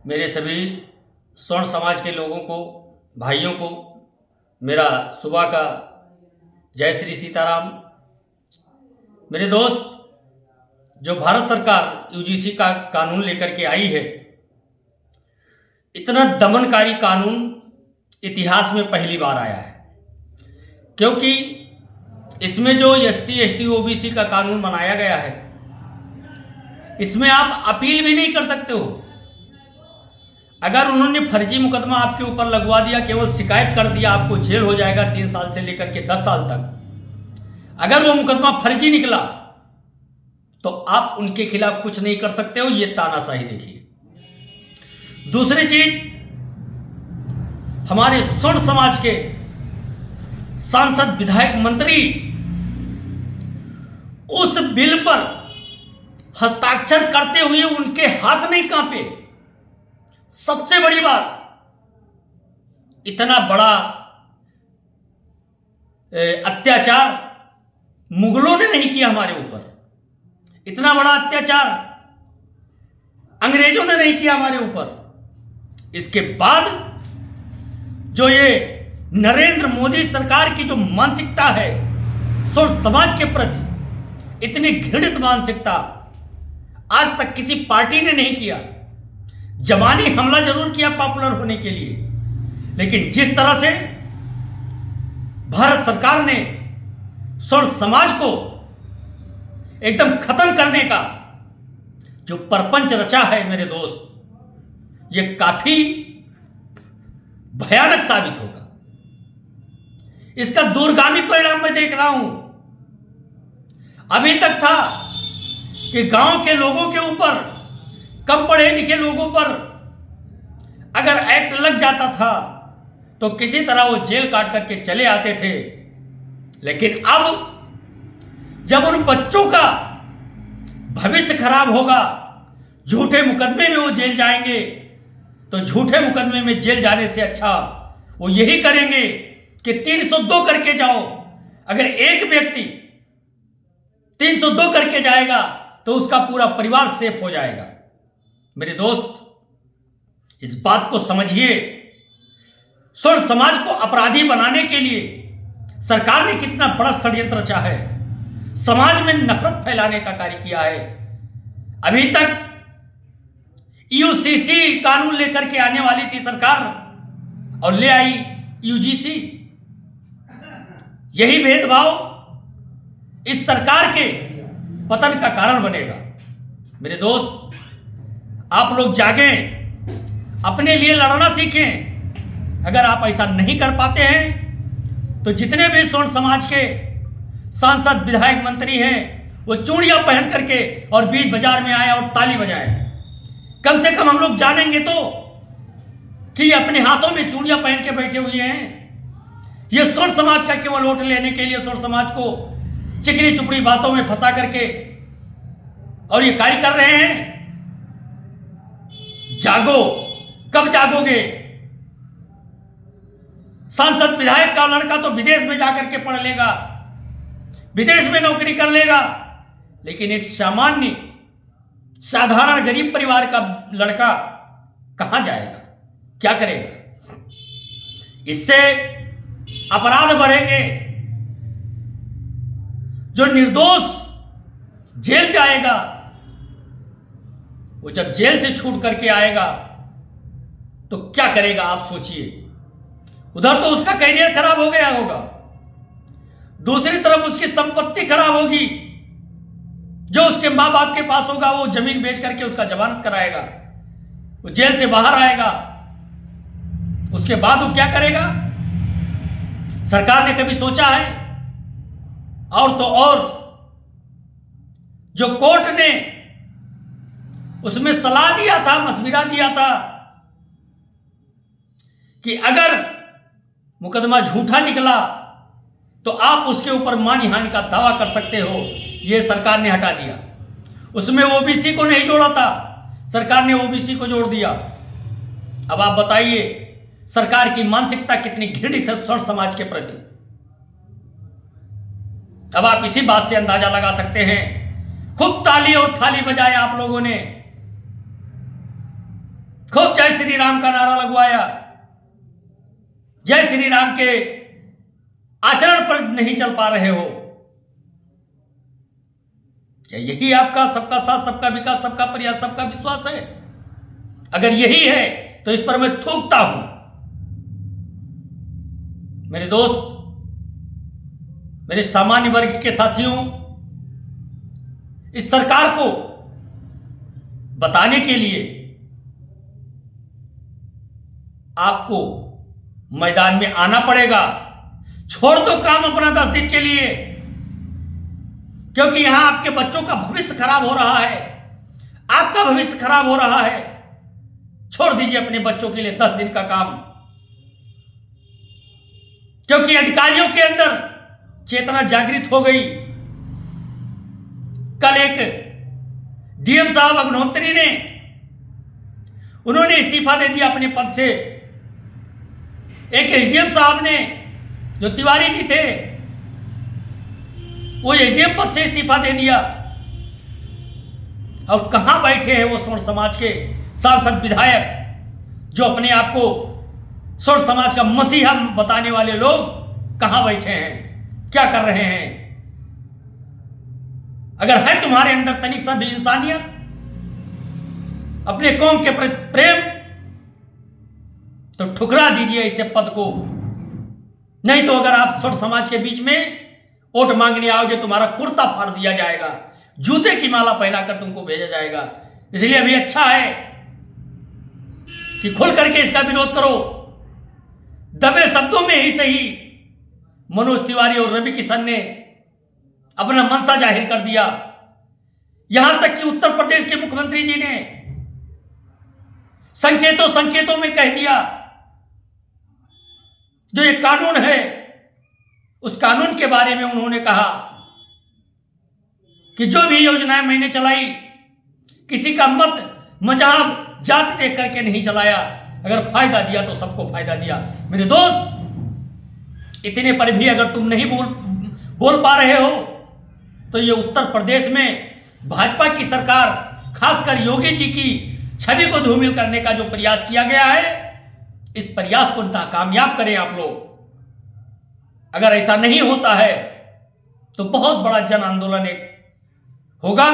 मेरे सभी स्वर्ण समाज के लोगों को, भाइयों को मेरा सुबह का जय श्री सीताराम। मेरे दोस्त, जो भारत सरकार यूजीसी का कानून लेकर के आई है, इतना दमनकारी कानून इतिहास में पहली बार आया है। क्योंकि इसमें जो एससी एसटी ओबीसी का कानून बनाया गया है, इसमें आप अपील भी नहीं कर सकते हो। अगर उन्होंने फर्जी मुकदमा आपके ऊपर लगवा दिया, केवल शिकायत कर दिया, आपको जेल हो जाएगा 3 साल से लेकर के 10 साल तक। अगर वो मुकदमा फर्जी निकला तो आप उनके खिलाफ कुछ नहीं कर सकते हो। ये तानाशाही देखिए। दूसरी चीज, हमारे स्वर्ण समाज के सांसद, विधायक, मंत्री उस बिल पर हस्ताक्षर करते हुए उनके हाथ नहीं कांपे। सबसे बड़ी बात, इतना बड़ा अत्याचार मुगलों ने नहीं किया हमारे ऊपर। इतना बड़ा अत्याचार अंग्रेजों ने नहीं किया हमारे ऊपर। इसके बाद जो ये नरेंद्र मोदी सरकार की जो मानसिकता है स्वर्ण समाज के प्रति, इतनी घृणित मानसिकता आज तक किसी पार्टी ने नहीं किया। जवानी हमला जरूर किया पॉपुलर होने के लिए, लेकिन जिस तरह से भारत सरकार ने स्वर्ण समाज को एकदम खत्म करने का जो परपंच रचा है, मेरे दोस्त, ये काफी भयानक साबित होगा। इसका दूरगामी परिणाम मैं देख रहा हूं। अभी तक था कि गांव के लोगों के ऊपर, कम पढ़े लिखे लोगों पर अगर एक्ट लग जाता था तो किसी तरह वो जेल काट करके चले आते थे। लेकिन अब जब उन बच्चों का भविष्य खराब होगा, झूठे मुकदमे में वो जेल जाएंगे, तो झूठे मुकदमे में जेल जाने से अच्छा वो यही करेंगे कि 302 करके जाओ। अगर एक व्यक्ति 302 करके जाएगा तो उसका पूरा परिवार सेफ हो जाएगा। मेरे दोस्त, इस बात को समझिए। स्वर्ण समाज को अपराधी बनाने के लिए सरकार ने कितना बड़ा षड्यंत्र रचा है, समाज में नफरत फैलाने का कार्य किया है। अभी तक यूसीसी कानून लेकर के आने वाली थी सरकार और ले आई यूजीसी। यही भेदभाव इस सरकार के पतन का कारण बनेगा। मेरे दोस्त, आप लोग जागें, अपने लिए लड़ना सीखें। अगर आप ऐसा नहीं कर पाते हैं तो जितने भी स्वर्ण समाज के सांसद, विधायक, मंत्री हैं, वो चूड़ियां पहन करके और बीच बाजार में आए और ताली बजाएं। कम से कम हम लोग जानेंगे तो कि अपने हाथों में चूड़ियां पहन के बैठे हुए हैं। ये स्वर्ण समाज का केवल वोट लेने के लिए स्वर्ण समाज को चिकनी चुपड़ी बातों में फंसा करके और ये कार्य कर रहे हैं। जागो, कब जागोगे? सांसद, विधायक का लड़का तो विदेश में जाकर के पढ़ लेगा, विदेश में नौकरी कर लेगा, लेकिन एक सामान्य साधारण गरीब परिवार का लड़का कहां जाएगा, क्या करेगा? इससे अपराध बढ़ेंगे। जो निर्दोष जेल जाएगा, वो जब जेल से छूट करके आएगा तो क्या करेगा, आप सोचिए। उधर तो उसका करियर खराब हो गया होगा, दूसरी तरफ उसकी संपत्ति खराब होगी। जो उसके मां बाप के पास होगा वो जमीन बेच करके उसका जमानत कराएगा, वो जेल से बाहर आएगा। उसके बाद वो क्या करेगा? सरकार ने कभी सोचा है? और तो और जो कोर्ट ने उसमें सलाह दिया था, मशविरा दिया था कि अगर मुकदमा झूठा निकला तो आप उसके ऊपर मानहानि का दावा कर सकते हो, यह सरकार ने हटा दिया। उसमें ओबीसी को नहीं जोड़ा था, सरकार ने ओबीसी को जोड़ दिया। अब आप बताइए, सरकार की मानसिकता कितनी घृणित है स्वर्ण समाज के प्रति। अब आप इसी बात से अंदाजा लगा सकते हैं। खूब ताली और थाली बजाए आप लोगों ने, खूब जय श्री राम का नारा लगवाया, जय श्री राम के आचरण पर नहीं चल पा रहे हो। क्या यही आपका सबका साथ, सबका विकास, सबका प्रयास, सबका विश्वास है? अगर यही है तो इस पर मैं थूकता हूं। मेरे दोस्त, मेरे सामान्य वर्ग के साथियों, इस सरकार को बताने के लिए आपको मैदान में आना पड़ेगा। छोड़ दो काम अपना 10 दिन के लिए, क्योंकि यहां आपके बच्चों का भविष्य खराब हो रहा है, आपका भविष्य खराब हो रहा है। छोड़ दीजिए अपने बच्चों के लिए 10 दिन का काम, क्योंकि अधिकारियों के अंदर चेतना जागृत हो गई। कल एक डीएम साहब अग्निहोत्री ने, उन्होंने इस्तीफा दे दिया अपने पद से। एक एसडीएम साहब ने, जो तिवारी जी थे, वो एसडीएम पद से इस्तीफा दे दिया। और कहां बैठे हैं वो स्वर्ण समाज के सांसद विधायक, जो अपने आप को स्वर्ण समाज का मसीहा बताने वाले लोग कहां बैठे हैं, क्या कर रहे हैं? अगर है तुम्हारे अंदर तनिक सा भी इंसानियत, अपने कौम के प्रति प्रेम, तो ठुकरा दीजिए ऐसे पद को। नहीं तो अगर आप स्वर्ण समाज के बीच में वोट मांगने आओगे, तुम्हारा कुर्ता फाड़ दिया जाएगा, जूते की माला पहनाकर तुमको भेजा जाएगा। इसलिए अभी अच्छा है कि खुल करके इसका विरोध करो। दबे शब्दों में ही सही मनोज तिवारी और रवि किशन ने अपना मनसा जाहिर कर दिया। यहां तक कि उत्तर प्रदेश के मुख्यमंत्री जी ने संकेतों में कह दिया, जो ये कानून है, उस कानून के बारे में उन्होंने कहा कि जो भी योजनाएं मैंने चलाई, किसी का मत मजहब जाति देख करके नहीं चलाया। अगर फायदा दिया तो सबको फायदा दिया। मेरे दोस्त, इतने पर भी अगर तुम नहीं बोल पा रहे हो, तो ये उत्तर प्रदेश में भाजपा की सरकार, खासकर योगी जी की छवि को धूमिल करने का जो प्रयास किया गया है, इस प्रयास को नाकामयाब करें आप लोग। अगर ऐसा नहीं होता है तो बहुत बड़ा जन आंदोलन एक होगा।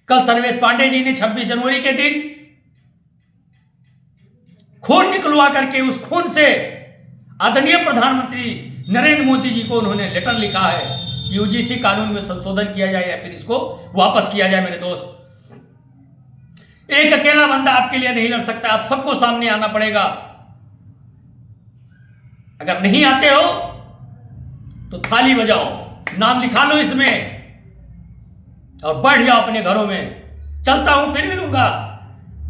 कल सर्वेश पांडे जी ने 26 जनवरी के दिन खून निकलवा करके, उस खून से आदरणीय प्रधानमंत्री नरेंद्र मोदी जी को उन्होंने लेटर लिखा है, यूजीसी कानून में संशोधन किया जाए या फिर इसको वापस किया जाए। मेरे दोस्त, एक अकेला बंदा आपके लिए नहीं लड़ सकता, आप सबको सामने आना पड़ेगा। अगर नहीं आते हो तो थाली बजाओ, नाम लिखा लो इसमें और बैठ जाओ अपने घरों में। चलता हूं, फिर मिलूंगा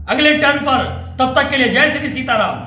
अगले टर्न पर। तब तक के लिए जय श्री सीताराम।